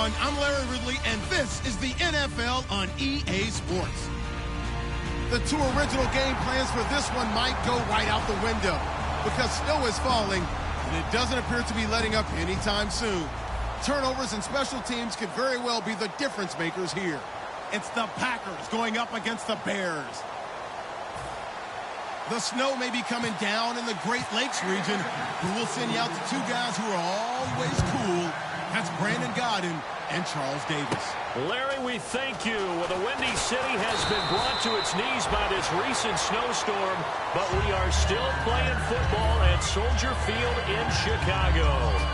everyone. I'm Larry Ridley, and this is the NFL on EA Sports. The two original game plans for this one might go right out the window because snow is falling, and it doesn't appear to be letting up anytime soon. Turnovers and special teams could very well be the difference makers here. It's the Packers going up against the Bears. The snow may be coming down in the Great Lakes region, but we'll send you out to two guys who are always cool. That's Brandon Godden and Charles Davis. Larry, we thank you. Well, the Windy City has been brought to its knees by this recent snowstorm, but we are still playing football at Soldier Field in Chicago.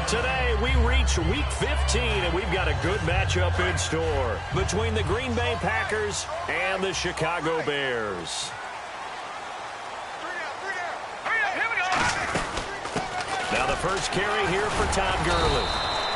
Today, we reach Week 15, and we've got a good matchup in store between the Green Bay Packers and the Chicago Bears. Now the first carry here for Todd Gurley.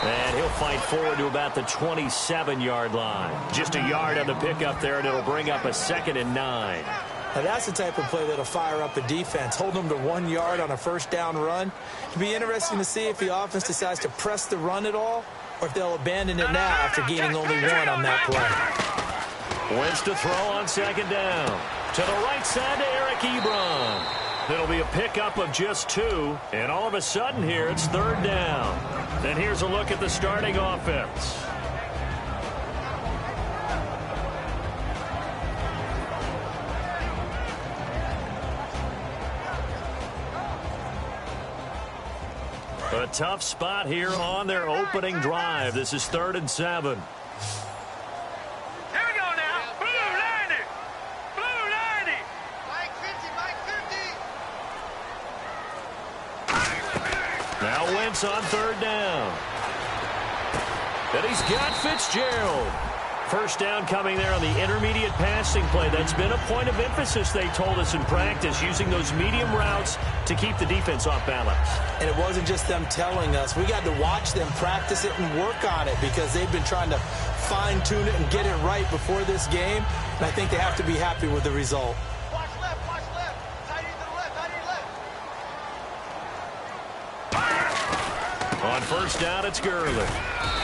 And he'll fight forward to about the 27-yard line. Just a yard on the pickup there, and it'll bring up a 2nd and 9. Now that's the type of play that'll fire up the defense. Hold them to 1 yard on a first down run. It'll be interesting to see if the offense decides to press the run at all, or if they'll abandon it now after gaining only 1 on that play. Wentz to throw on 2nd down. To the right side to Eric Ebron. It'll be a pickup of just 2, and all of a sudden here it's 3rd down. And here's a look at the starting offense. A tough spot here on their opening drive. This is 3rd and 7. Now Wentz on 3rd down. And he's got Fitzgerald. First down coming there on the intermediate passing play. That's been a point of emphasis, they told us in practice, using those medium routes to keep the defense off balance. And it wasn't just them telling us. We got to watch them practice it and work on it because they've been trying to fine-tune it and get it right before this game. And I think they have to be happy with the result. On first down, it's Gurley.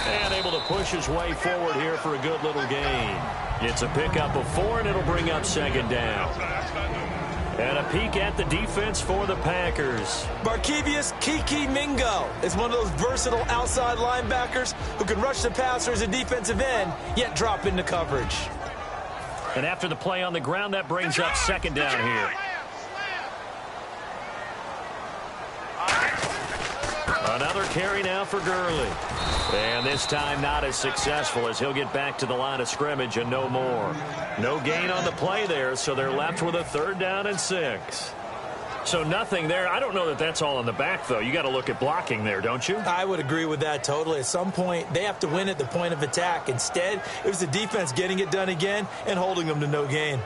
And able to push his way forward here for a good little gain. It's a pickup of 4, and it'll bring up 2nd down. And a peek at the defense for the Packers. Barkevius Kiki Mingo is one of those versatile outside linebackers who can rush the passer as a defensive end, yet drop into coverage. And after the play on the ground, that brings up 2nd down here. Another carry now for Gurley. And this time not as successful as he'll get back to the line of scrimmage and no more. No gain on the play there, so they're left with a 3rd down and 6. So nothing there. I don't know that that's all in the back, though. You got to look at blocking there, don't you? I would agree with that totally. At some point, they have to win at the point of attack. Instead, it was the defense getting it done again and holding them to no gain.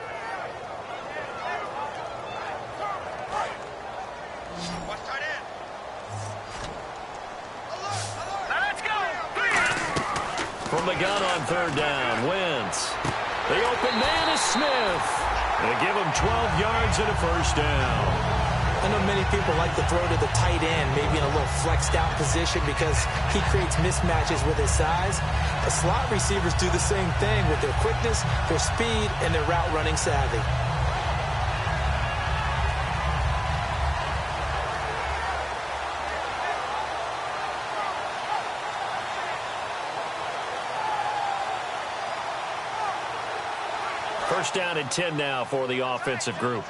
From the gun on 3rd down, Wentz. The open man is Smith. They give him 12 yards and a first down. I know many people like to throw to the tight end, maybe in a little flexed out position because he creates mismatches with his size. The slot receivers do the same thing with their quickness, their speed, and their route running savvy. First down and 10 now for the offensive group.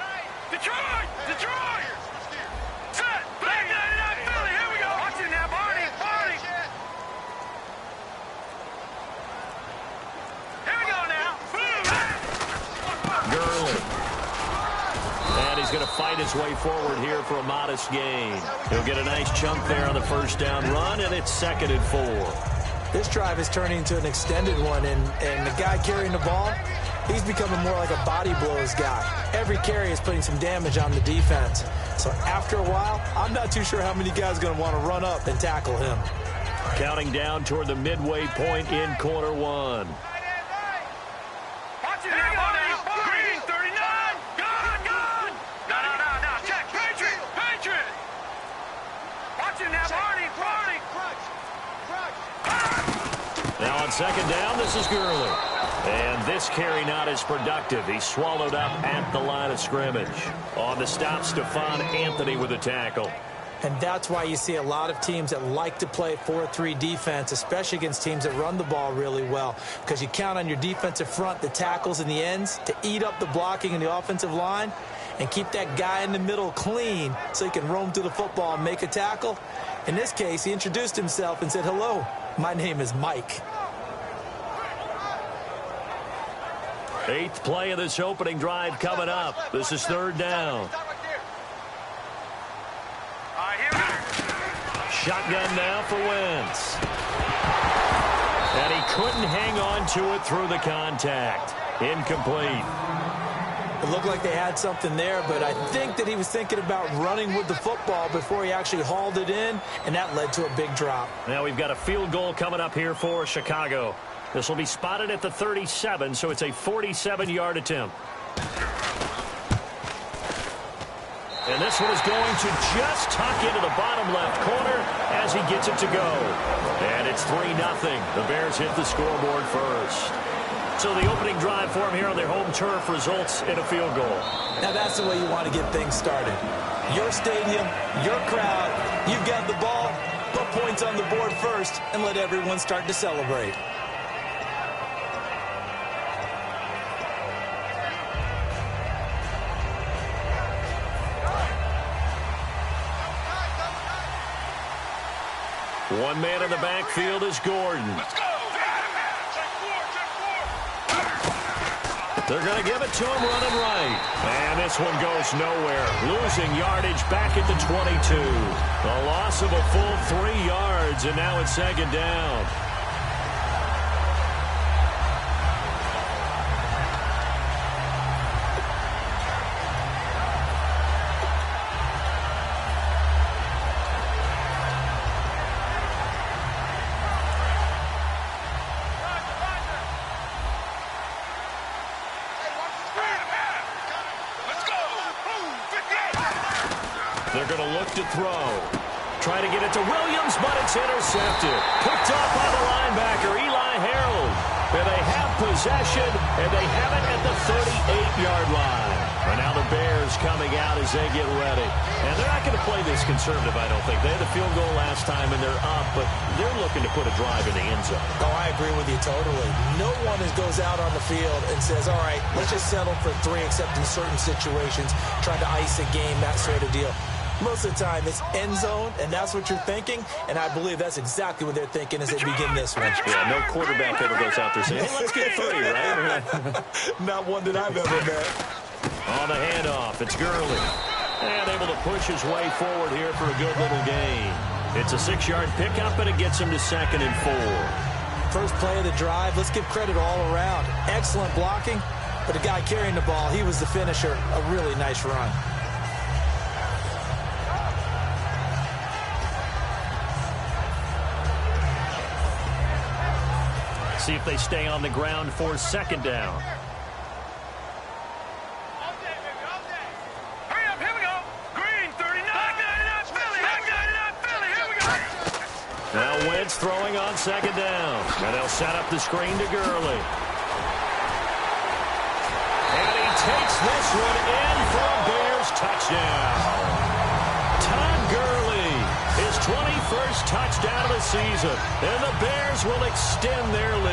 Detroit! Set! Back 99 Philly! Here we go! Watch it now, Barney! Here we go now! Gurley. And he's going to fight his way forward here for a modest gain. He'll get a nice chunk there on the first down run, and it's 2nd and 4. This drive is turning into an extended one, and the guy carrying the ball, he's becoming more like a body blows guy. Every carry is putting some damage on the defense. So after a while, I'm not too sure how many guys are going to want to run up and tackle him. Counting down toward the midway point in quarter 1. Watch it now, Green 39! Gone! No, check! Patriot! Watch it now, Barney! Now on second down, this is Gurley. And this carry not as productive. He's swallowed up at the line of scrimmage. On the stop, Stephon Anthony with a tackle. And that's why you see a lot of teams that like to play 4-3 defense, especially against teams that run the ball really well, because you count on your defensive front, the tackles and the ends, to eat up the blocking in the offensive line and keep that guy in the middle clean so he can roam through the football and make a tackle. In this case, he introduced himself and said, "Hello, my name is Mike." 8th play of this opening drive coming up. This is 3rd down. Shotgun now for Wentz. And he couldn't hang on to it through the contact. Incomplete. It looked like they had something there, but I think that he was thinking about running with the football before he actually hauled it in, and that led to a big drop. Now we've got a field goal coming up here for Chicago. This will be spotted at the 37, so it's a 47-yard attempt. And this one is going to just tuck into the bottom left corner as he gets it to go. And it's 3-0. The Bears hit the scoreboard first. So the opening drive for them here on their home turf results in a field goal. Now that's the way you want to get things started. Your stadium, your crowd, you've got the ball, put points on the board first, and let everyone start to celebrate. One man in the backfield is Gordon. Let's go. They're going to give it to him running right. And this one goes nowhere. Losing yardage back at the 22. A loss of a full 3 yards, and now it's 2nd down. They're going to look to throw. Try to get it to Williams, but it's intercepted. Picked off by the linebacker, Eli Harold. And they have possession, and they have it at the 38-yard line. And now the Bears coming out as they get ready. And they're not going to play this conservative, I don't think. They had the field goal last time, and they're up, but they're looking to put a drive in the end zone. Oh, I agree with you totally. No one goes out on the field and says, all right, let's just settle for 3, except in certain situations, try to ice a game, that sort of deal. Most of the time, it's end zone, and that's what you're thinking, and I believe that's exactly what they're thinking as they begin this one. Yeah, no quarterback ever goes out there saying, hey, let's get 3, right? Not one that I've ever met. On the handoff, it's Gurley. And able to push his way forward here for a good little gain. It's a 6-yard pickup, and it gets him to 2nd and 4. First play of the drive, let's give credit all around. Excellent blocking, but the guy carrying the ball, he was the finisher. A really nice run. See if they stay on the ground for 2nd down. Hurry up, here we go. Green, 39. Philly, here we go. Now Wentz throwing on 2nd down. And they'll set up the screen to Gurley. And he takes this one in for a Bears touchdown. Todd Gurley, his 21st touchdown of the season. And the Bears will extend their lead.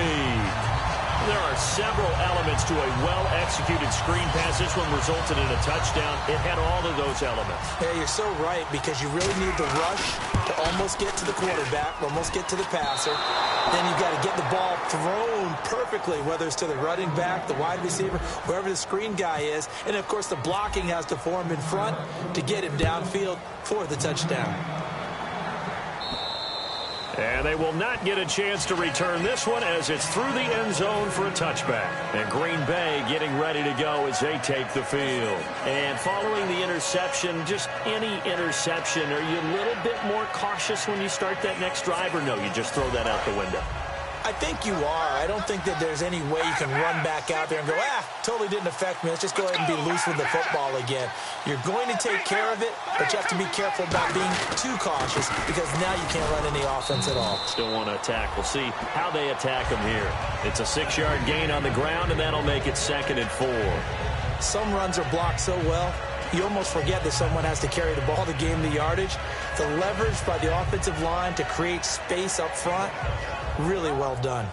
There are several elements to a well-executed screen pass. This one resulted in a touchdown. It had all of those elements. Yeah, you're so right, because you really need the rush to almost get to the quarterback, almost get to the passer. Then you've got to get the ball thrown perfectly, whether it's to the running back, the wide receiver, wherever the screen guy is. And, of course, the blocking has to form in front to get him downfield for the touchdown. And they will not get a chance to return this one as it's through the end zone for a touchback. And Green Bay getting ready to go as they take the field. And following the interception, just any interception, are you a little bit more cautious when you start that next drive, or no, you just throw that out the window? I think you are. I don't think that there's any way you can run back out there and go, totally didn't affect me. Let's just go ahead and be loose with the football again. You're going to take care of it, but you have to be careful about being too cautious because now you can't run any offense at all. Still want to attack. We'll see how they attack him here. It's a 6-yard gain on the ground, and that'll make it 2nd and 4. Some runs are blocked so well, you almost forget that someone has to carry the ball to gain the yardage. The leverage by the offensive line to create space up front, really well done.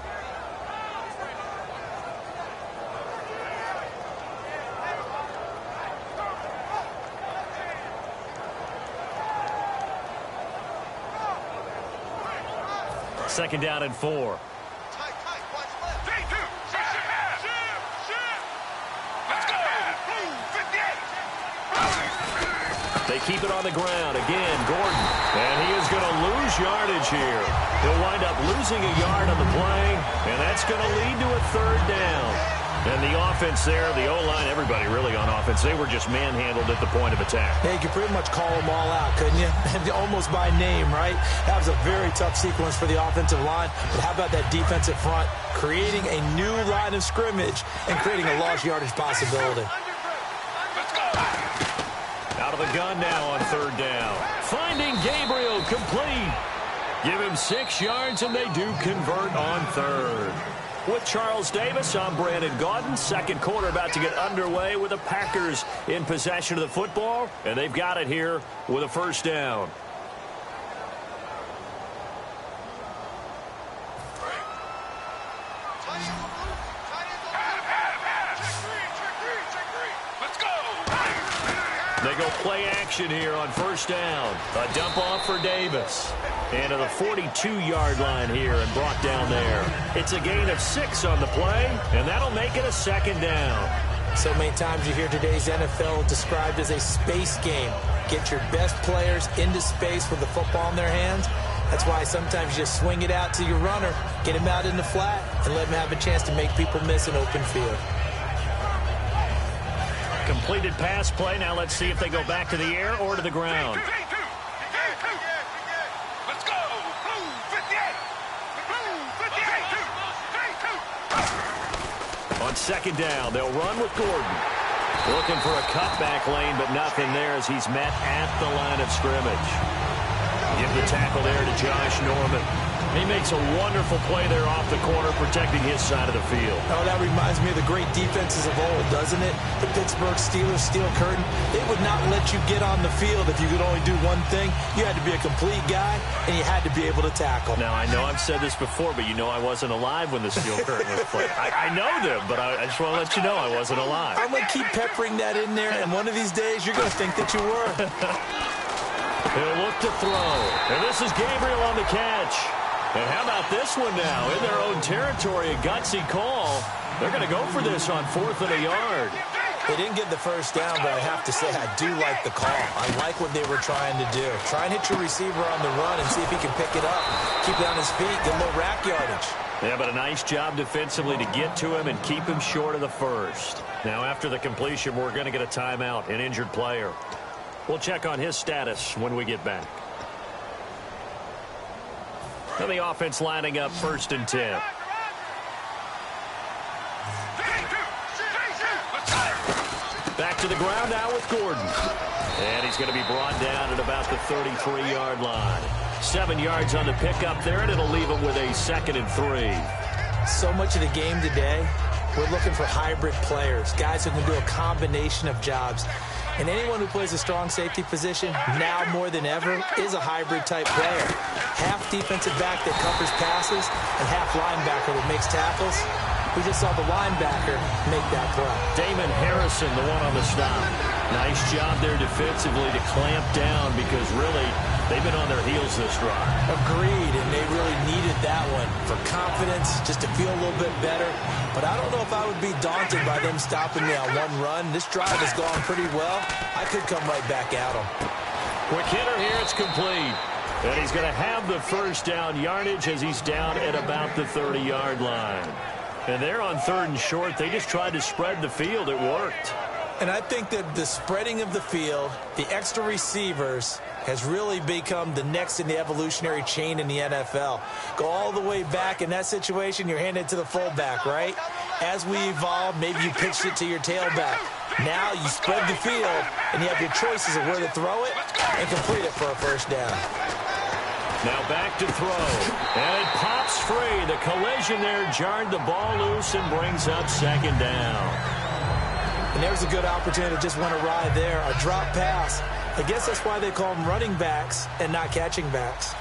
Second down and 4. They keep it on the ground. Again, Gordon. And he is going to lose yardage here. He'll wind up losing a yard on the play, and that's going to lead to a 3rd down. And the offense there, the O-line, everybody really on offense, they were just manhandled at the point of attack. Yeah, you could pretty much call them all out, couldn't you? Almost by name, right? That was a very tough sequence for the offensive line. But how about that defensive front creating a new line of scrimmage and creating a lost yardage possibility? Out of the gun now on 3rd down. Finding Gabriel complete. Give him 6 yards, and they do convert on 3rd. With Charles Davis, I'm Brandon Gaudin. Second quarter about to get underway with the Packers in possession of the football, and they've got it here with a 1st down. They go play action here on 1st down. A dump off for Davis. And to the 42-yard line here and brought down there. It's a gain of 6 on the play, and that'll make it a 2nd down. So many times you hear today's NFL described as a space game. Get your best players into space with the football in their hands. That's why sometimes you just swing it out to your runner, get him out in the flat, and let him have a chance to make people miss an open field. Completed pass play. Now let's see if they go back to the air or to the ground. Let's go. 58. On 2nd down, they'll run with Gordon. Looking for a cutback lane, but nothing there as he's met at the line of scrimmage. Give the tackle there to Josh Norman. He makes a wonderful play there off the corner, protecting his side of the field. Oh, that reminds me of the great defenses of old, doesn't it? The Pittsburgh Steelers steel curtain. They would not let you get on the field if you could only do one thing. You had to be a complete guy, and you had to be able to tackle. Now, I know I've said this before, but you know I wasn't alive when the steel curtain was played. I know them, but I just want to let you know I wasn't alive. I'm going to keep peppering that in there, and one of these days you're going to think that you were. He'll look to throw. And this is Gabriel on the catch. And how about this one now? In their own territory, a gutsy call. They're going to go for this on 4th and a yard. They didn't get the 1st down, but I have to say I do like the call. I like what they were trying to do. Try and hit your receiver on the run and see if he can pick it up. Keep it on his feet, get a little rack yardage. Yeah, but a nice job defensively to get to him and keep him short of the 1st. Now, after the completion, we're going to get a timeout, an injured player. We'll check on his status when we get back. And the offense lining up 1st and 10. Back to the ground now with Gordon. And he's going to be brought down at about the 33-yard line. 7 yards on the pickup there, and it'll leave him with a 2nd and 3. So much of the game today, we're looking for hybrid players, guys who can do a combination of jobs. And anyone who plays a strong safety position, now more than ever, is a hybrid-type player. Half defensive back that covers passes and half linebacker that makes tackles. We just saw the linebacker make that play. Damon Harrison, the one on the stop. Nice job there defensively to clamp down because really they've been on their heels this drive. Agreed, and they really needed that one for confidence, just to feel a little bit better. But I don't know if I would be daunted by them stopping me on one run. This drive has gone pretty well. I could come right back at them. Quick hitter here, it's complete. And he's going to have the 1st down yardage as he's down at about the 30-yard line. And they're on 3rd and short. They just tried to spread the field. It worked. And I think that the spreading of the field, the extra receivers, has really become the next in the evolutionary chain in the NFL. Go all the way back in that situation, you're handing it to the fullback, right? As we evolve, maybe you pitched it to your tailback. Now you spread the field, and you have your choices of where to throw it and complete it for a first down. Now back to throw, and it pops free. The collision there jarred the ball loose and brings up second down. And there's a good opportunity to just want to ride there, a drop pass. I guess that's why they call them running backs and not catching backs.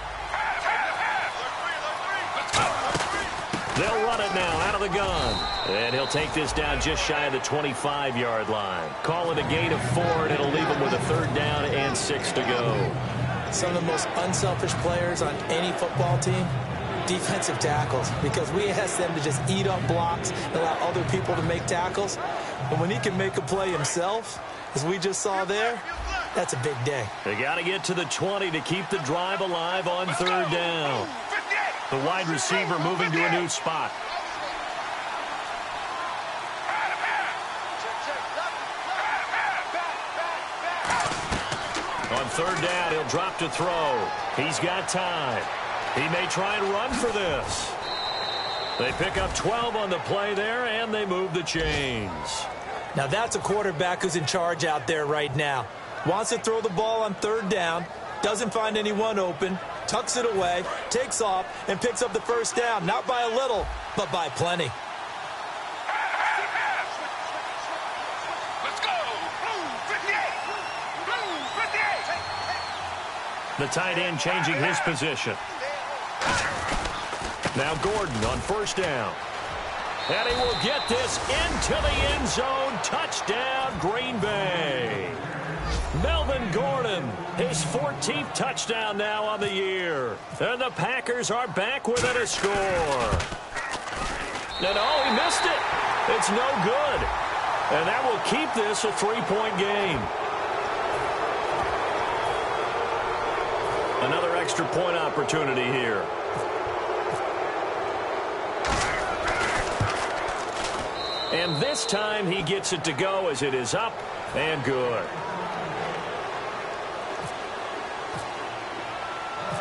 They'll run it now out of the gun. And he'll take this down just shy of the 25-yard line. Call it a gain of 4, and it'll leave him with a third down and 6 to go. Some of the most unselfish players on any football team, defensive tackles, because we ask them to just eat up blocks and allow other people to make tackles. But when he can make a play himself, as we just saw there, that's a big day. They got to get to the 20 to keep the drive alive on third down. The wide receiver moving to a new spot. On third down, he'll drop to throw. He's got time. He may try and run for this. They pick up 12 on the play there, and they move the chains. Now that's a quarterback who's in charge out there right now. Wants to throw the ball on third down, doesn't find anyone open, tucks it away, takes off, and picks up the first down. Not by a little, but by plenty. Let's go! Blue 58! Blue 58! The tight end changing his position. Now Gordon on first down. And he will get this into the end zone. Touchdown, Green Bay. Melvin Gordon, his 14th touchdown now on the year. And the Packers are back within a score. And oh, he missed it. It's no good. And that will keep this a 3-point game. Another extra point opportunity here. And this time he gets it to go as it is up and good.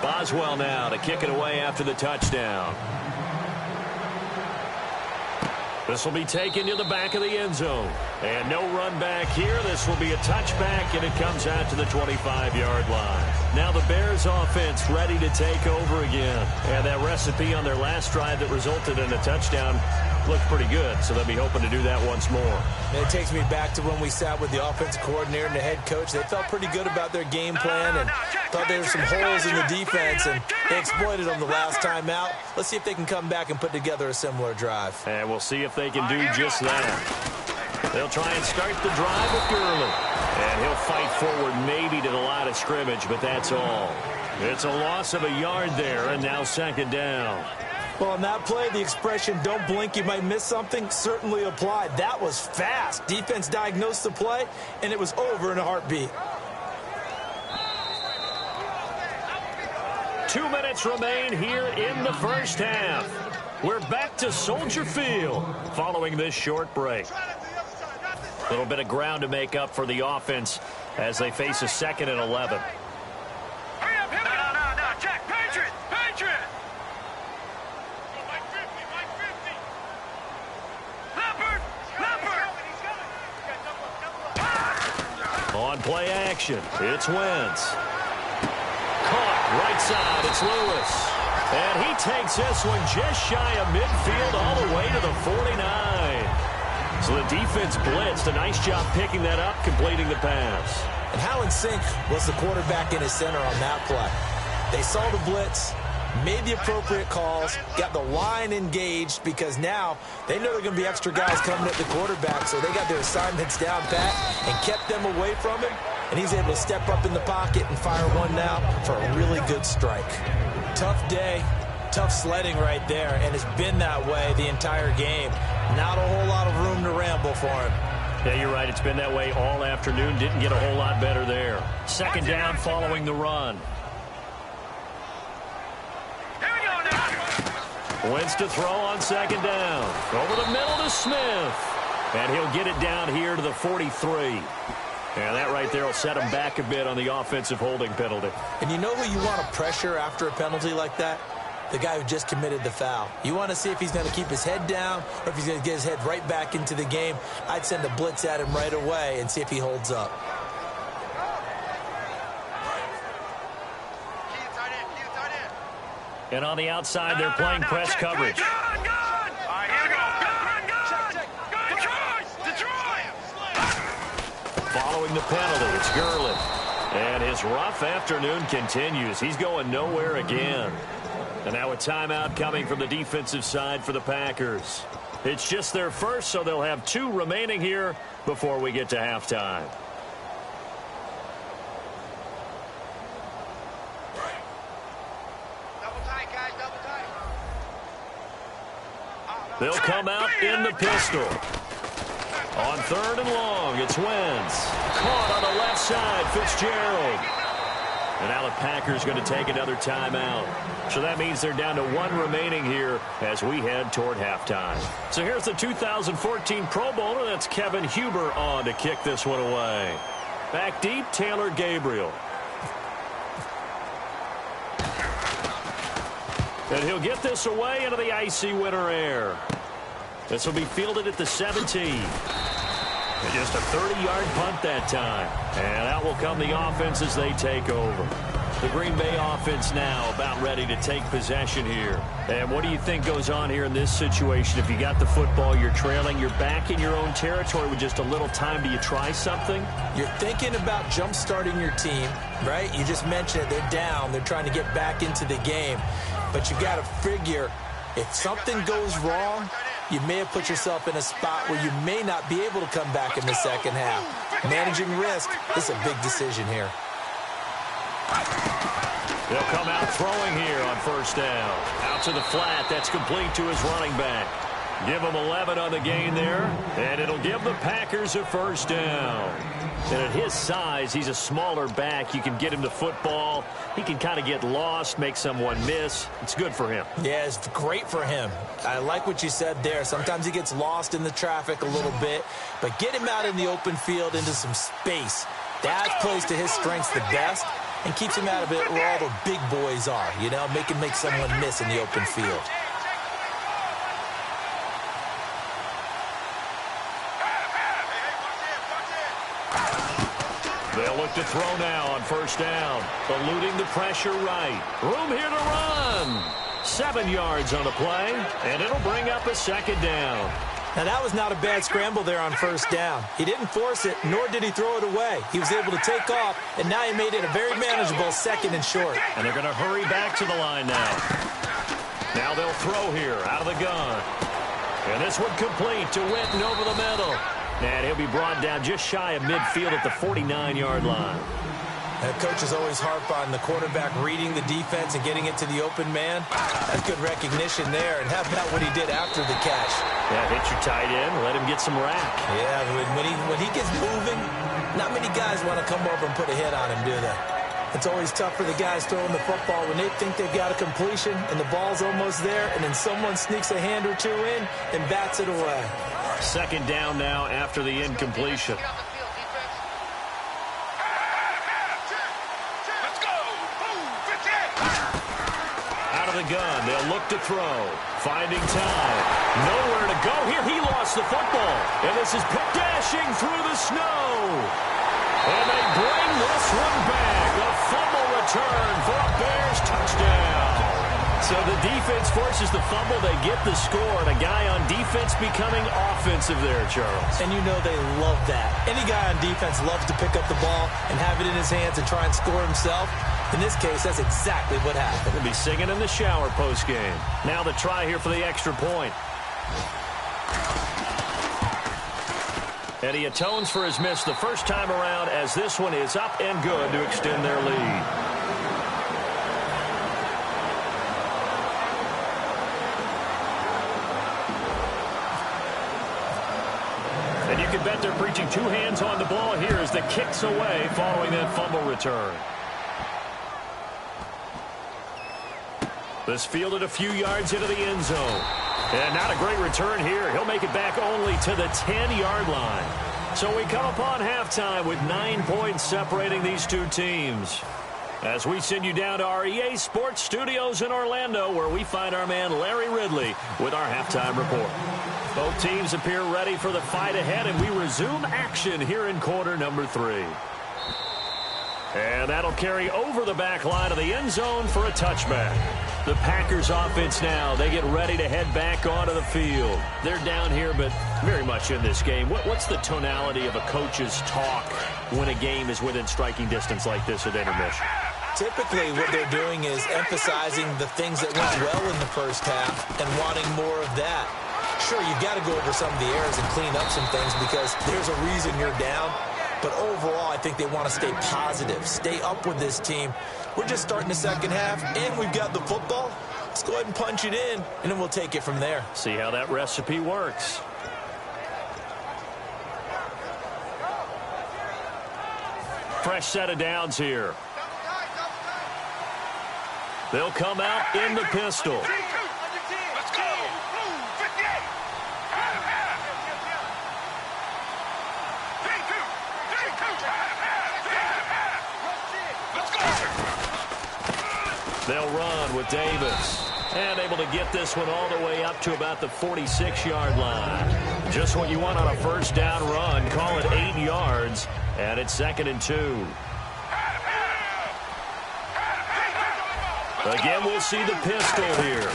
Boswell now to kick it away after the touchdown. This will be taken to the back of the end zone. And no run back here. This will be a touchback, and it comes out to the 25-yard line. Now the Bears offense ready to take over again. And that recipe on their last drive that resulted in a touchdown looked pretty good, so they'll be hoping to do that once more. And it takes me back to when we sat with the offensive coordinator and the head coach. They felt pretty good about their game plan and thought there were some holes in the defense, and they exploited them the last time out. Let's see if they can come back and put together a similar drive. And we'll see if they can do just that. They'll try and start the drive with Gurley. And he'll fight forward maybe to the line of scrimmage, but that's all. It's a loss of a yard there, and now second down. Well, on that play, the expression, don't blink, you might miss something, certainly applied. That was fast. Defense diagnosed the play, and it was over in a heartbeat. 2 minutes remain here in the first half. We're back to Soldier Field following this short break. A little bit of ground to make up for the offense as they face a 2nd and 11. Hurry up, hit it! No, Jack, Patriot! Patriot! On play action, it's Wentz. Caught right side, it's Lewis. And he takes this one just shy of midfield all the way to the 49. So the defense blitzed. A nice job picking that up, completing the pass. And how in sync was the quarterback in his center on that play? They saw the blitz, made the appropriate calls, got the line engaged, because now they know there are going to be extra guys coming at the quarterback, so they got their assignments down pat and kept them away from him, and he's able to step up in the pocket and fire one now for a really good strike. Tough day, tough sledding right there, and it's been that way the entire game. Not a whole lot of room to ramble for him. Yeah, you're right. It's been that way all afternoon. Didn't get a whole lot better there. Second down following the run. Wentz to throw on second down. Over the middle to Smith. And he'll get it down here to the 43. And that right there will set him back a bit on the offensive holding penalty. And you know who you want to pressure after a penalty like that? The guy who just committed the foul. You want to see if he's going to keep his head down or if he's going to get his head right back into the game. I'd send a blitz at him right away and see if he holds up. And on the outside, they're playing press coverage. Following the penalty, it's Gurley. And his rough afternoon continues. He's going nowhere again. And now a timeout coming from the defensive side for the Packers. It's just their first, so they'll have 2 remaining here before we get to halftime. They'll come out in the pistol. On 3rd and long, it's Wentz. Caught on the left side, Fitzgerald. And now the Packers going to take another timeout. So that means they're down to 1 remaining here as we head toward halftime. So here's the 2014 Pro Bowler. That's Kevin Huber on to kick this one away. Back deep, Taylor Gabriel. And he'll get this away into the icy winter air. This will be fielded at the 17. And just a 30-yard punt that time. And out will come the offense as they take over. The Green Bay offense now about ready to take possession here. And what do you think goes on here in this situation? If you got the football, you're trailing, you're back in your own territory with just a little time. Do you try something? You're thinking about jump-starting your team, right? You just mentioned it. They're down. They're trying to get back into the game. But you got to figure if something goes wrong, you may have put yourself in a spot where you may not be able to come back in the second half. Managing risk is a big decision here. They'll come out throwing here on 1st down. Out to the flat. That's complete to his running back. Give him 11 on the gain there, and it'll give the Packers a 1st down. And at his size, he's a smaller back. You can get him the football. He can kind of get lost, make someone miss. It's good for him. Yeah, it's great for him. I like what you said there. Sometimes he gets lost in the traffic a little bit, but get him out in the open field into some space. That plays to his strengths the best and keeps him out of it where all the big boys are, you know, make someone miss in the open field. They'll look to throw now on 1st down. Eluding the pressure right. Room here to run. 7 yards on the play, and it'll bring up a 2nd down. Now, that was not a bad scramble there on 1st down. He didn't force it, nor did he throw it away. He was able to take off, and now he made it a very manageable 2nd and short. And they're going to hurry back to the line now. Now they'll throw here out of the gun. And this one complete to Witten over the middle. And he'll be brought down just shy of midfield at the 49-yard line. And coaches always harp on the quarterback reading the defense and getting it to the open man. That's good recognition there. And how about what he did after the catch? Yeah, hit your tight end, let him get some rack. Yeah, when he gets moving, not many guys want to come over and put a hit on him, do they? It's always tough for the guys throwing the football when they think they've got a completion and the ball's almost there, and then someone sneaks a hand or two in and bats it away. 2nd down now after the incompletion. Out of the gun, they'll look to throw. Finding time. Nowhere to go here. He lost the football. And this is pick dashing through the snow. And they bring this one back. A fumble return for a Bears touchdown. So the defense forces the fumble. They get the score. And a guy on defense becoming offensive there, Charles. And you know they love that. Any guy on defense loves to pick up the ball and have it in his hands and try and score himself. In this case, that's exactly what happened. He'll be singing in the shower post-game. Now the try here for the extra point. And he atones for his miss the first time around as this one is up and good to extend their lead. And you can bet they're preaching 2 hands on the ball here as the kick's away following that fumble return. This fielded a few yards into the end zone. And not a great return here. He'll make it back only to the 10-yard line. So we come upon halftime with 9 points separating these two teams. As we send you down to our EA Sports Studios in Orlando, where we find our man Larry Ridley with our halftime report. Both teams appear ready for the fight ahead, and we resume action here in quarter number 3. And that'll carry over the back line of the end zone for a touchback. The Packers offense now, they get ready to head back onto the field. They're down here, but very much in this game. What's the tonality of a coach's talk when a game is within striking distance like this at intermission? Typically, what they're doing is emphasizing the things that went well in the first half and wanting more of that. Sure, you've got to go over some of the errors and clean up some things because there's a reason you're down. But overall, I think they want to stay positive, stay up with this team. We're just starting the second half, and we've got the football. Let's go ahead and punch it in, and then we'll take it from there. See how that recipe works. Fresh set of downs here. They'll come out in the pistol. Let's go. 58. Let's go. They'll run with Davis. And able to get this one all the way up to about the 46-yard line. Just what you want on a first down run. Call it 8 yards. And it's 2nd and 2. Again, we'll see the pistol here.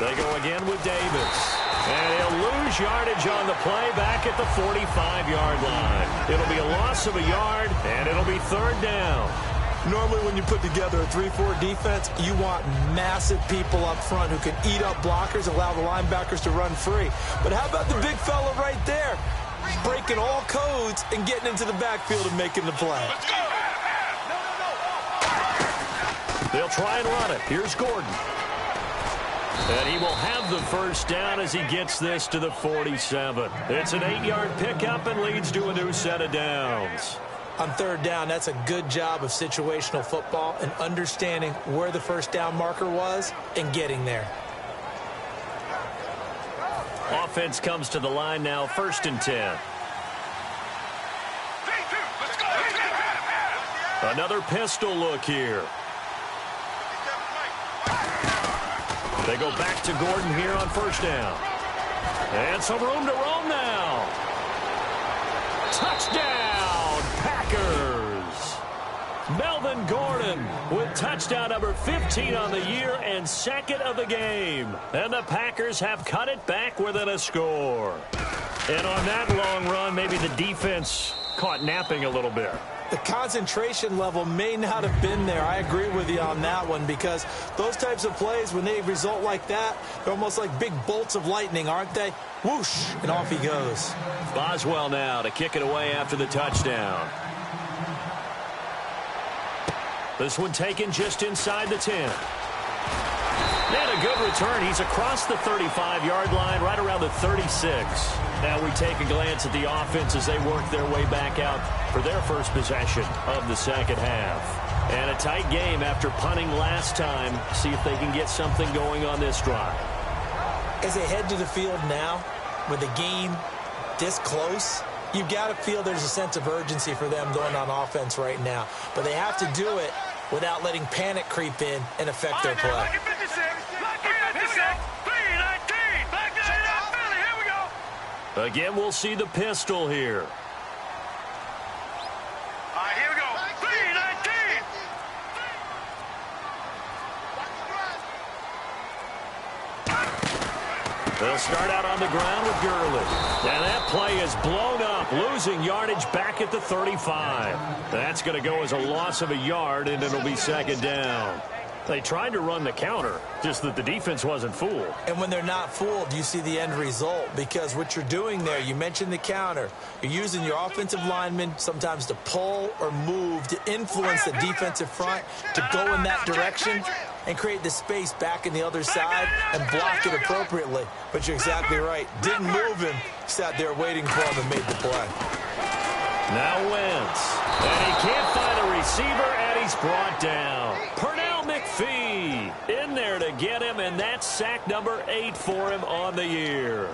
They go again with Davis. And he'll lose yardage on the play back at the 45-yard line. It'll be a loss of a yard, and it'll be 3rd down. Normally when you put together a 3-4 defense, you want massive people up front who can eat up blockers, allow the linebackers to run free. But how about the big fella right there? Breaking all codes and getting into the backfield and making the play. They'll try and run it. Here's Gordon. And he will have the first down as he gets this to the 47. It's an 8-yard pickup and leads to a new set of downs. On 3rd down, that's a good job of situational football and understanding where the first down marker was and getting there. Offense comes to the line now, 1st and 10. Another pistol look here. They go back to Gordon here on 1st down. And some room to roam now. Touchdown, Packers. Melvin Gordon with touchdown number 15 on the year and 2nd of the game. And the Packers have cut it back within a score. And on that long run, maybe the defense caught napping a little bit. The concentration level may not have been there. I agree with you on that one because those types of plays, when they result like that, they're almost like big bolts of lightning, aren't they? Whoosh, and off he goes. Boswell now to kick it away after the touchdown. This one taken just inside the 10. And a good return. He's across the 35-yard line, right around the 36. Now we take a glance at the offense as they work their way back out for their first possession of the second half. And a tight game after punting last time. See if they can get something going on this drive. As they head to the field now, with the game this close, you've got to feel there's a sense of urgency for them going on offense right now. But they have to do it without letting panic creep in and affect their play. Again, we'll see the pistol here. All right, here we go. 3-19. They'll start out on the ground with Gurley. And that play is blown up, losing yardage back at the 35. That's going to go as a loss of a yard, and it'll be 2nd down. They tried to run the counter, just that the defense wasn't fooled. And when they're not fooled, you see the end result. Because what you're doing there, you mentioned the counter. You're using your offensive linemen sometimes to pull or move to influence the defensive front to go in that direction and create the space back in the other side and block it appropriately. But you're exactly right. Didn't move him. Sat there waiting for him and made the play. Now Wentz. And he can't find a receiver, and he's brought down. Pernell McPhee in there to get him, and that's sack number 8 for him on the year.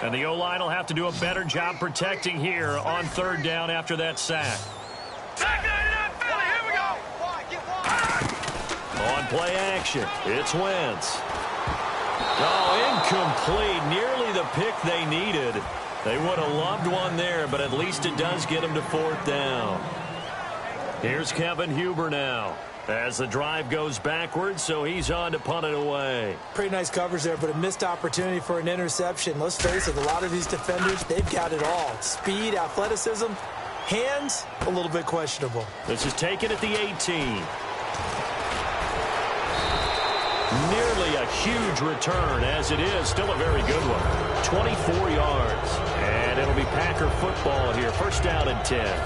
And the O-line will have to do a better job protecting here on 3rd down after that sack. Here we go. On play action, it's Wentz. Oh, incomplete. Nearly the pick they needed. They would have loved one there, but at least it does get them to 4th down. Here's Kevin Huber now, as the drive goes backwards, so he's on to punt it away. Pretty nice coverage there, but a missed opportunity for an interception. Let's face it, a lot of these defenders, they've got it all. Speed, athleticism, hands, a little bit questionable. This is taken at the 18. Nearly a huge return, as it is. Still a very good one. 24 yards. And it'll be Packer football here. 1st down and 10.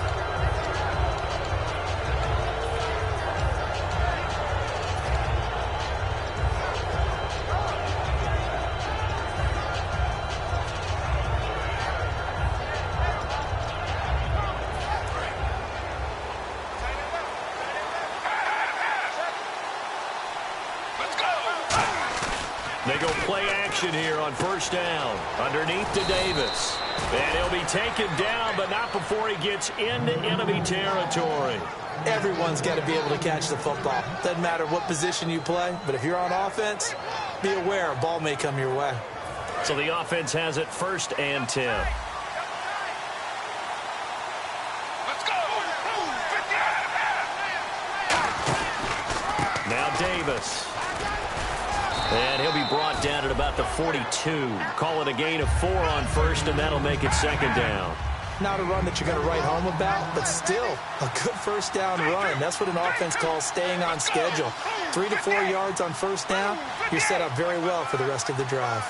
They go play action here on 1st down. Underneath to Davis. And he'll be taken down, but not before he gets into enemy territory. Everyone's got to be able to catch the football. Doesn't matter what position you play, but if you're on offense, be aware a ball may come your way. So the offense has it 1st and 10. Let's go. Now Davis. And he'll be brought down at about the 42. Call it a gain of 4 on 1st, and that'll make it 2nd down. Not a run that you're going to write home about, but still a good 1st down run. That's what an offense calls staying on schedule. 3 to 4 yards on 1st down, you're set up very well for the rest of the drive.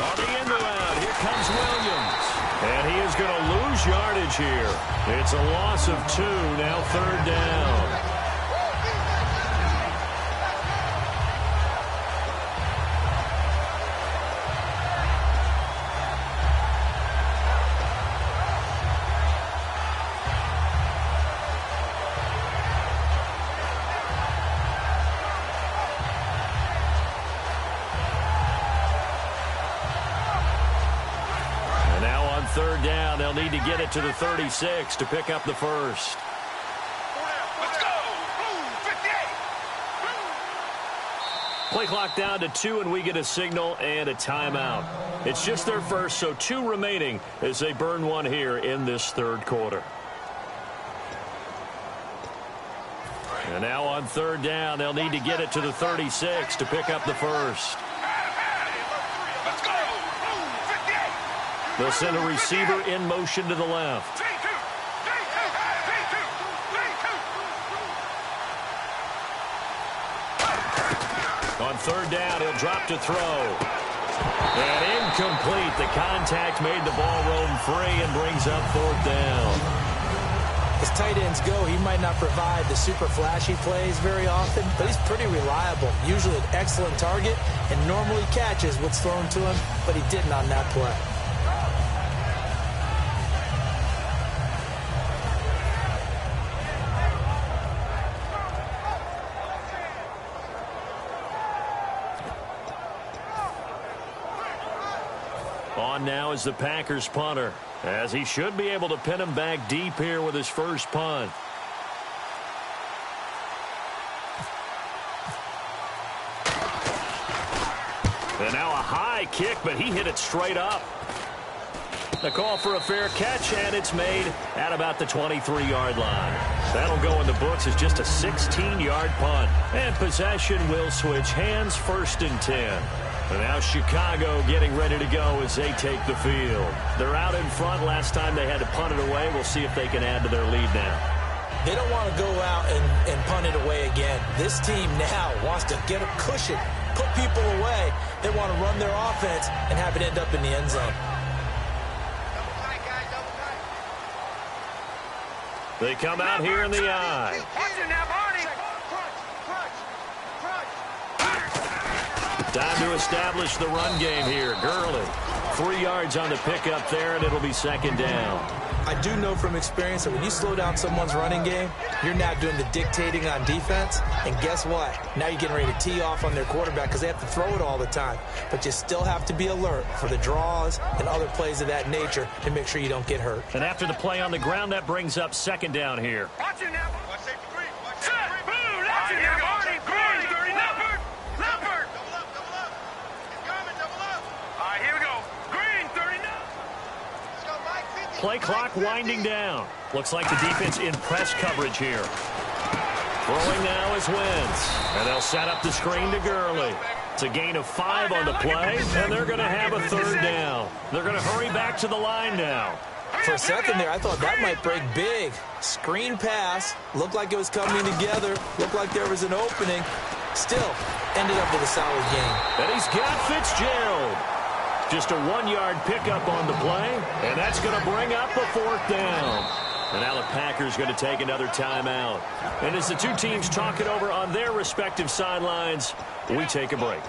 On the end around, here comes Williams. And he is going to lose yardage here. It's a loss of 2, now 3rd down. And now on 3rd down, they'll need to get it to the 36 to pick up the 1st. Let's go. 58. Play clock down to 2, and we get a signal and a timeout. It's just their first, so 2 remaining as they burn one here in this 3rd quarter. And now on 3rd down, they'll need to get it to the 36 to pick up the 1st. Let's go. 58. They'll send a receiver in motion to the left. On 3rd down, he'll drop to throw. And incomplete. The contact made the ball roam free and brings up 4th down. As tight ends go, he might not provide the super flashy plays very often, but he's pretty reliable. Usually an excellent target and normally catches what's thrown to him, but he didn't on that play. On now is the Packers punter, as he should be able to pin him back deep here with his first punt. And now a high kick, but he hit it straight up. The call for a fair catch, and it's made at about the 23-yard line. That'll go in the books as just a 16-yard punt. And possession will switch hands, 1st and 10. And now Chicago getting ready to go as they take the field. They're out in front. Last time they had to punt it away. We'll see if they can add to their lead now. They don't want to go out and punt it away again. This team now wants to get a cushion, put people away. They want to run their offense and have it end up in the end zone. They come out here in the eye. Watch it now, Barney. Time to establish the run game here. Gurley, 3 yards on the pickup there, and it'll be second down. I do know from experience that when you slow down someone's running game, you're now doing the dictating on defense. And guess what? Now you're getting ready to tee off on their quarterback because they have to throw it all the time. But you still have to be alert for the draws and other plays of that nature to make sure you don't get hurt. And after the play on the ground, that brings up second down here. Watch it now. Watch safety green. Watch safety green. Watch it now, Barney. Green. Leopard. Double up. He's coming. Double up. All right, here we go. Green, 39. Let's go, Mike. 50. Play clock winding down. Looks like the defense in press coverage here. Throwing now is Wentz. And they'll set up the screen to Gurley. It's a gain of 5 on the play, and they're going to have a third down. They're going to hurry back to the line now. For a second there, I thought that might break big. Screen pass. Looked like it was coming together. Looked like there was an opening. Still, ended up with a solid game. And he's got Fitzgerald. Just a 1-yard pickup on the play, and that's going to bring up a 4th down. And now the Packers going to take another timeout. And as the two teams talk it over on their respective sidelines, we take a break.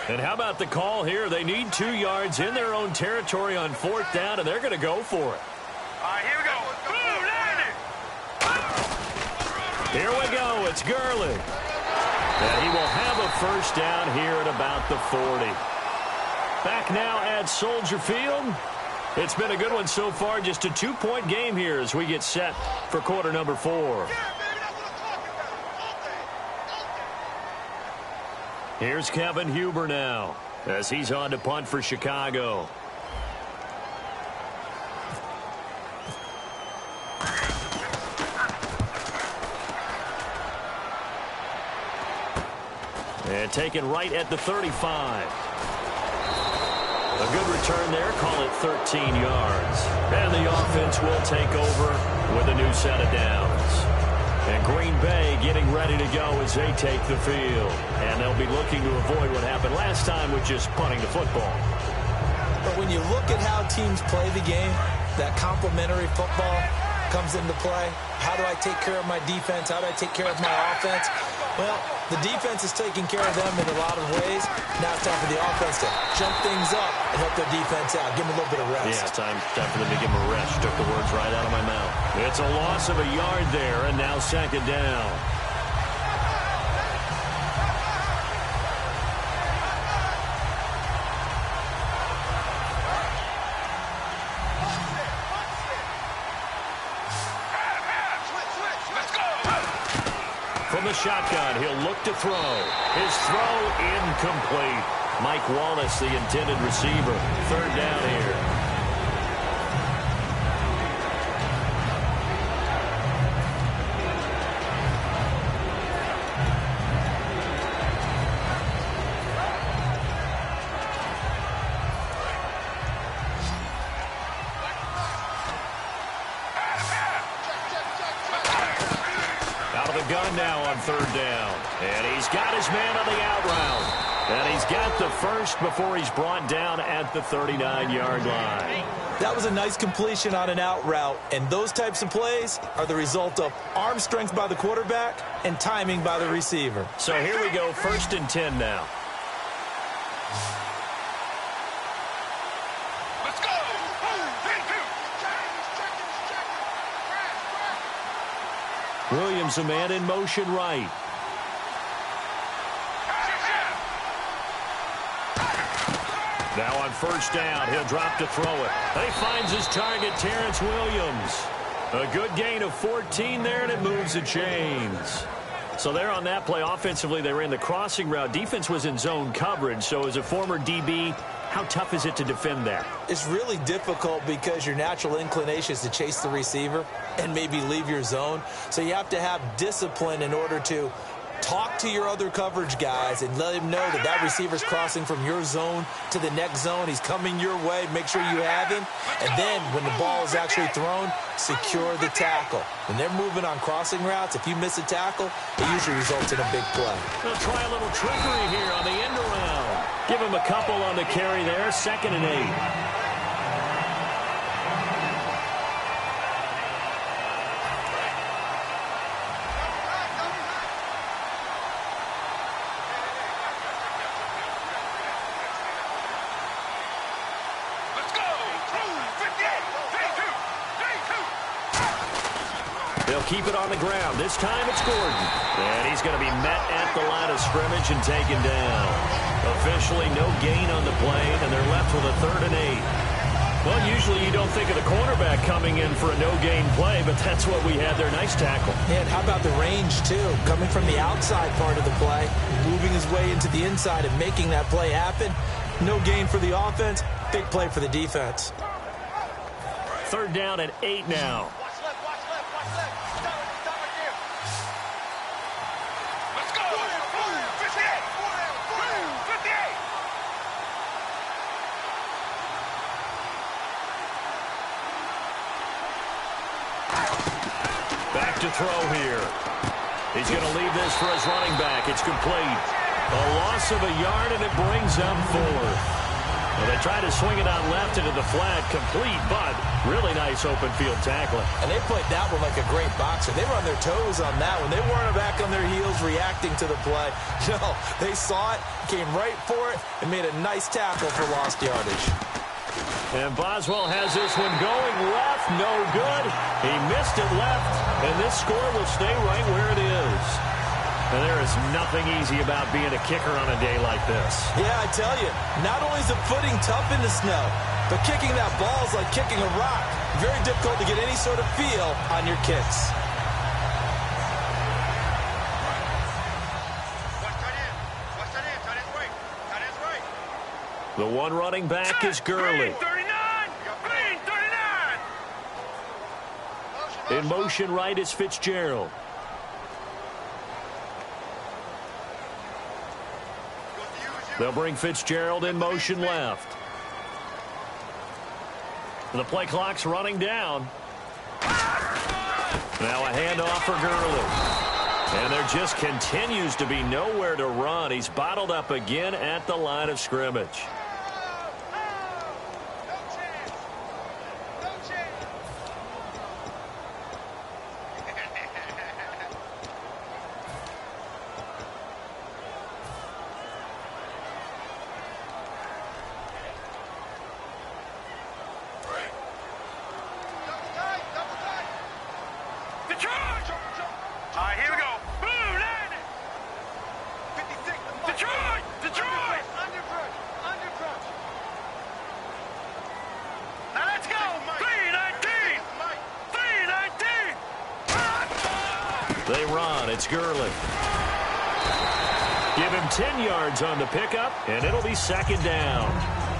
And how about the call here? They need 2 yards in their own territory on 4th down, and they're going to go for it. All right, here we go. Boom, Here we go. It's Gurley. And he will have a first down here at about the 40. Back now at Soldier Field. It's been a good one so far. Just a 2-point game here as we get set for quarter number 4. Here's Kevin Huber now as he's on to punt for Chicago. And taken right at the 35. A good return there. Call it 13 yards. And the offense will take over with a new set of downs. And Green Bay getting ready to go as they take the field. And they'll be looking to avoid what happened last time with just punting the football. But when you look at how teams play the game, that complementary football comes into play. How do I take care of my defense? How do I take care of my offense? Well, the defense is taking care of them in a lot of ways. Now it's time for the offense to jump things up and help their defense out. Give them a little bit of rest. Yeah, time for them to give them a rest. Took the words right out of my mouth. It's a loss of a yard there, and now second down. From the shotgun, he'll look to throw. His throw incomplete. Mike Wallace, the intended receiver. Third down here. Gun now on third down. And he's got his man on the out route. And he's got the first before he's brought down at the 39-yard line. That was a nice completion on an out route. And those types of plays are the result of arm strength by the quarterback and timing by the receiver. So here we go, 1st and 10 now. Williams, a man in motion right. Now on first down, he'll drop to throw it. He finds his target, Terrence Williams. A good gain of 14 there, and it moves the chains. So there on that play, offensively, they ran the crossing route. Defense was in zone coverage, so as a former DB, how tough is it to defend that? It's really difficult because your natural inclination is to chase the receiver and maybe leave your zone. So you have to have discipline in order to talk to your other coverage guys and let him know that that receiver's crossing from your zone to the next zone. He's coming your way. Make sure you have him. And then when the ball is actually thrown, secure the tackle. When they're moving on crossing routes, if you miss a tackle, it usually results in a big play. They'll try a little trickery here on the end around. Give him a couple on the carry there. 2nd and 8. They'll keep it on the ground. This time it's Gordon. And he's going to be met at the line of scrimmage and taken down. Officially no gain on the play, and they're left with a 3rd and 8. Well, usually you don't think of the cornerback coming in for a no-gain play, but that's what we had there. Nice tackle. And how about the range, too? Coming from the outside part of the play, moving his way into the inside and making that play happen. No gain for the offense, big play for the defense. 3rd down and 8 now. Back to throw here. He's going to leave this for his running back. It's complete. A loss of a yard, and it brings up 4th. Well, they tried to swing it on left into the flat, complete, but really nice open field tackling. And they played that one like a great boxer. They were on their toes on that one. They weren't back on their heels reacting to the play. No, they saw it, came right for it, and made a nice tackle for lost yardage. And Boswell has this one going left, no good. He missed it left, and this score will stay right where it is. And there is nothing easy about being a kicker on a day like this. Yeah, I tell you, not only is the footing tough in the snow, but kicking that ball is like kicking a rock. Very difficult to get any sort of feel on your kicks. The one running back is Gurley. In motion right is Fitzgerald. They'll bring Fitzgerald in motion left. The play clock's running down. Now a handoff for Gurley. And there just continues to be nowhere to run. He's bottled up again at the line of scrimmage. They run. It's Gurley. Give him 10 yards on the pickup, and it'll be 2nd down.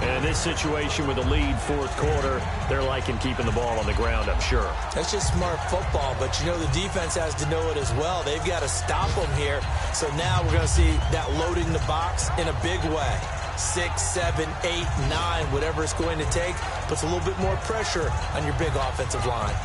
And in this situation with the lead 4th quarter, they're liking keeping the ball on the ground, I'm sure. That's just smart football, but you know the defense has to know it as well. They've got to stop them here. So now we're going to see that loading the box in a big way. 6, 7, 8, 9, whatever it's going to take, puts a little bit more pressure on your big offensive line.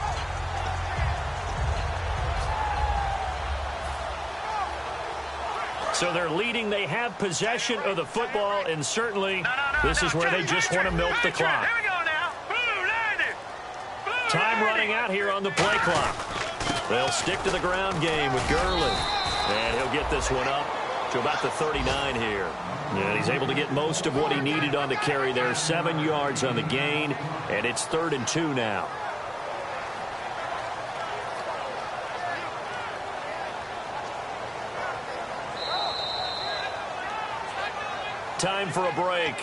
So they're leading. They have possession of the football, and certainly this is where they just want to milk the clock. Time running out here on the play clock. They'll stick to the ground game with Gurley. And he'll get this one up to about the 39 here. And he's able to get most of what he needed on the carry there. 7 yards on the gain, and it's 3rd and 2 now. Time for a break.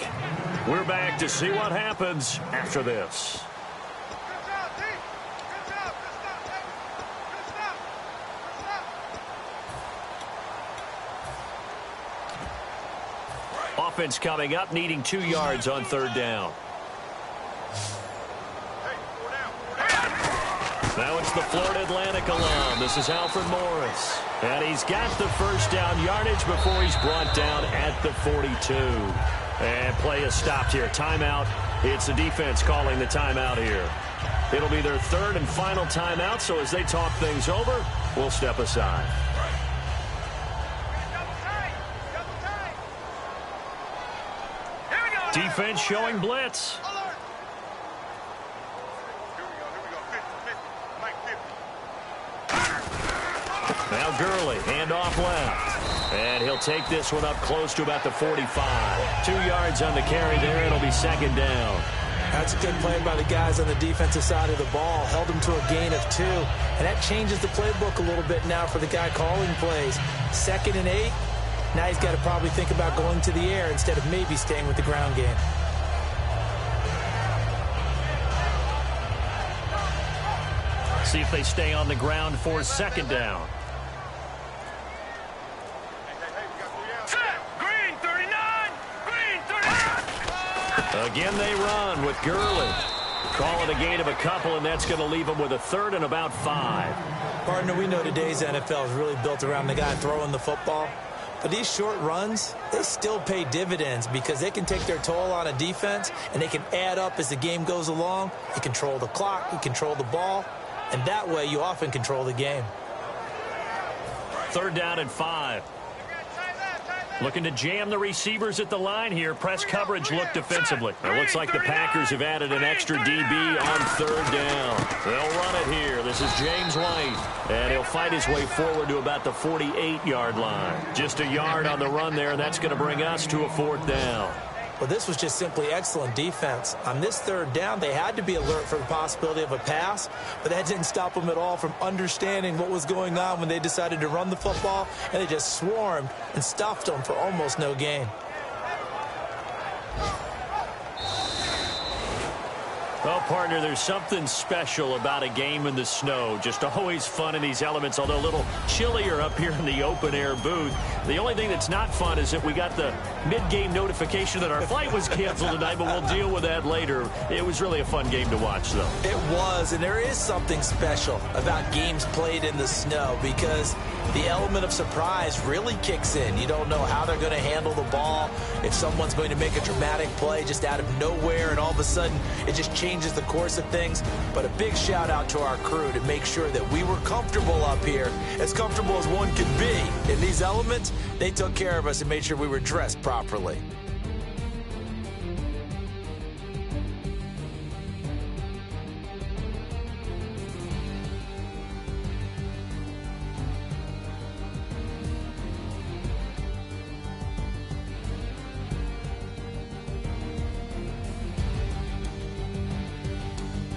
We're back to see what happens after this. Offense coming up, needing 2 yards on 3rd down. Now it's the Florida Atlantic alum. This is Alfred Morris. And he's got the first down yardage before he's brought down at the 42. And play is stopped here. Timeout. It's the defense calling the timeout here. It'll be their third and final timeout, so as they talk things over, we'll step aside. Defense showing blitz. Now Gurley, handoff left. And he'll take this one up close to about the 45. 2 yards on the carry there. It'll be second down. That's a good play by the guys on the defensive side of the ball. Held him to a gain of 2. And that changes the playbook a little bit now for the guy calling plays. 2nd and 8. Now he's got to probably think about going to the air instead of maybe staying with the ground game. See if they stay on the ground for second down. Green 39! Green 39! Again they run with Gurley. Call it a gain of a couple, and that's going to leave them with a third and about 5. Partner, we know today's NFL is really built around the guy throwing the football. But these short runs, they still pay dividends because they can take their toll on a defense, and they can add up as the game goes along. You control the clock, you control the ball, and that way you often control the game. Third down and 5. Looking to jam the receivers at the line here. Press coverage look defensively. It looks like the Packers have added an extra DB on third down. They'll run it here. This is James White. And he'll fight his way forward to about the 48-yard line. Just a yard on the run there, and that's going to bring us to a 4th down. Well, this was just simply excellent defense. On this third down, they had to be alert for the possibility of a pass, but that didn't stop them at all from understanding what was going on when they decided to run the football, and they just swarmed and stuffed them for almost no gain. Well, partner, there's something special about a game in the snow. Just always fun in these elements, although a little chillier up here in the open-air booth. The only thing that's not fun is that we got the mid-game notification that our flight was canceled tonight, but we'll deal with that later. It was really a fun game to watch, though. It was, and there is something special about games played in the snow because the element of surprise really kicks in. You don't know how they're going to handle the ball, if someone's going to make a dramatic play just out of nowhere, and all of a sudden it just changes the course of things. But a big shout out to our crew to make sure that we were comfortable up here, as comfortable as one could be. In these elements, they took care of us and made sure we were dressed properly.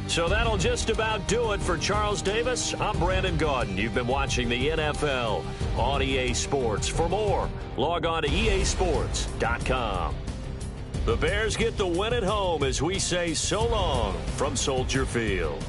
So that'll just about do it for Charles Davis. I'm Brandon Gaudin. You've been watching the NFL on EA Sports. For more, log on to easports.com. The Bears get the win at home as we say so long from Soldier Field.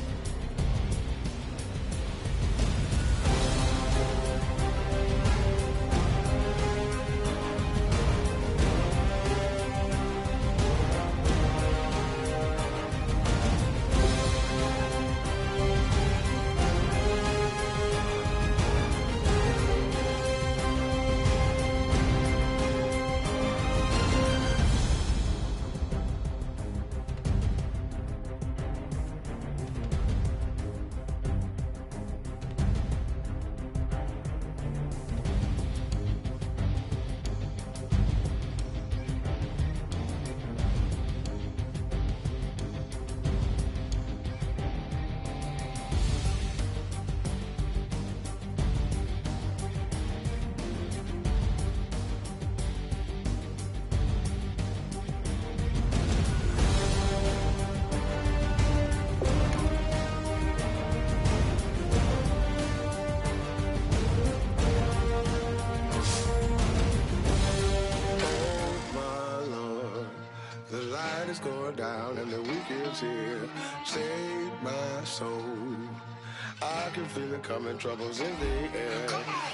Going down and the weekend's here. Save my soul. I can feel it coming, troubles in the air.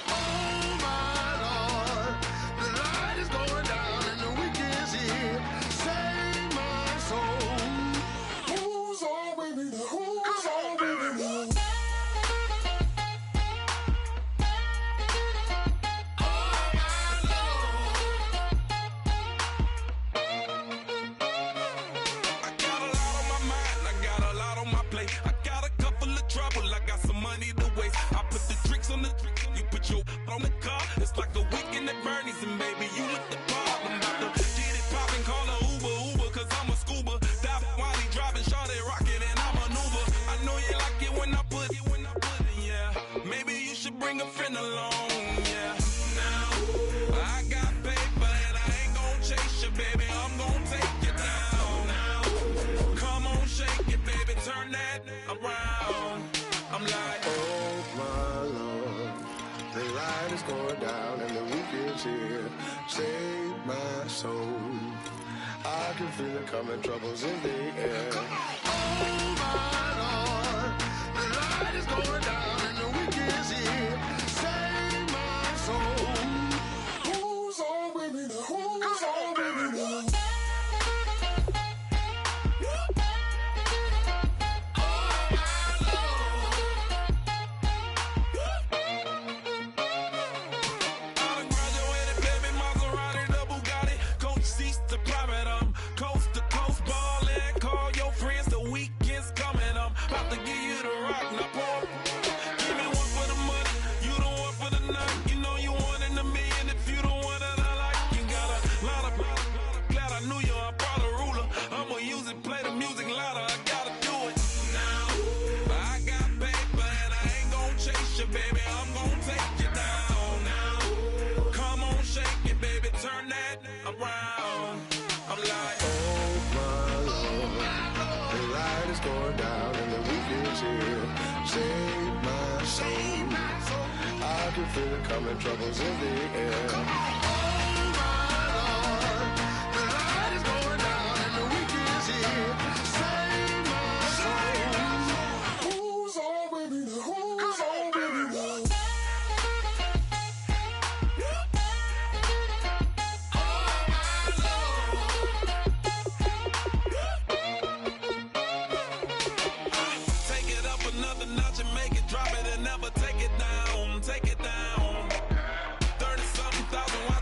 Oh my Lord, the light is going down and the weekend's here. Save my soul. Who's all with me? Who's all with me? save my soul. I can feel it coming, troubles in the air. Oh my Lord, the light is going down and the week is here. Save my soul. Who's on with me now? Who's on with me now? Feel it coming, troubles in the air. Oh my Lord, the light is going down and the week is here. Save my soul. Who's on with me now? Who's on with me now? Take it up another notch and make it drop it and never take it down. Take it down. 30-something thousand.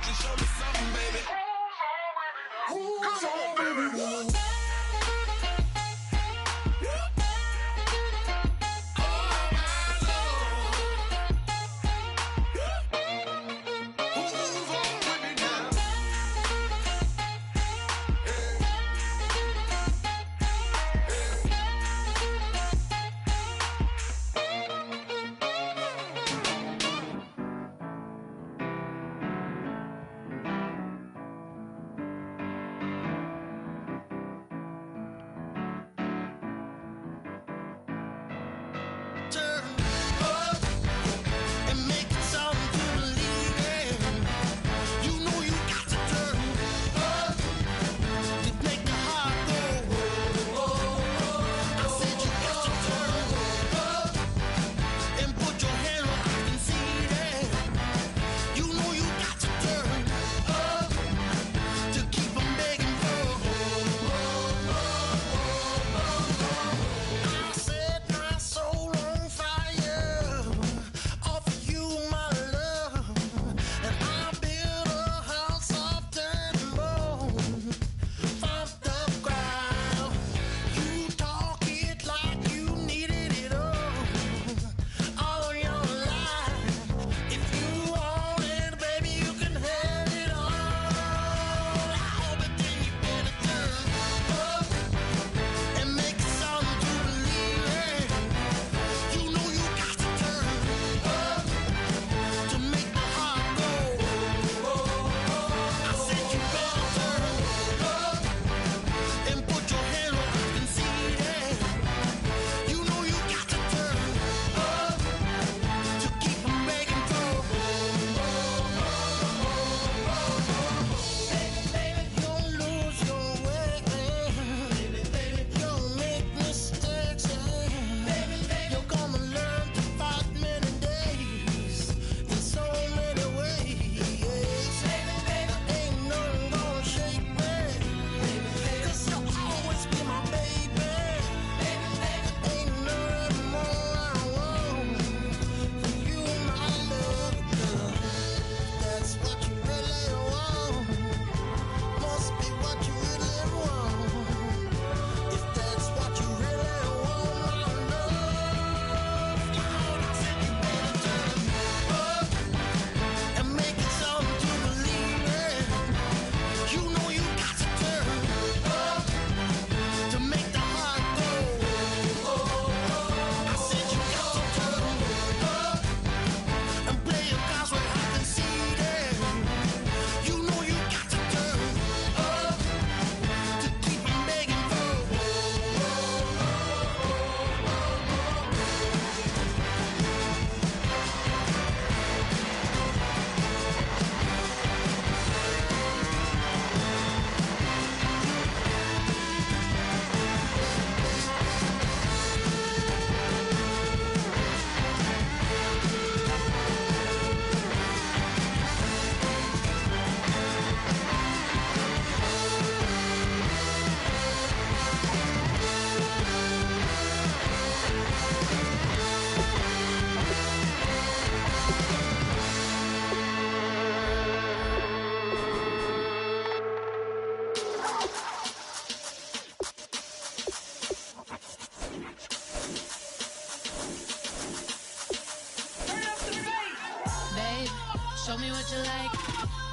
show me what you like.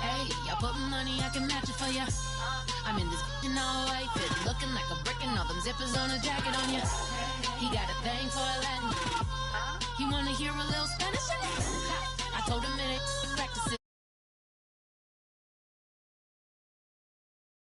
Hey, I put money, I can match it for ya. I'm in this in all white fit, looking like a brick and all them zippers on a jacket on ya. He got a thing for a Latin. He wanna hear a little Spanish. I told him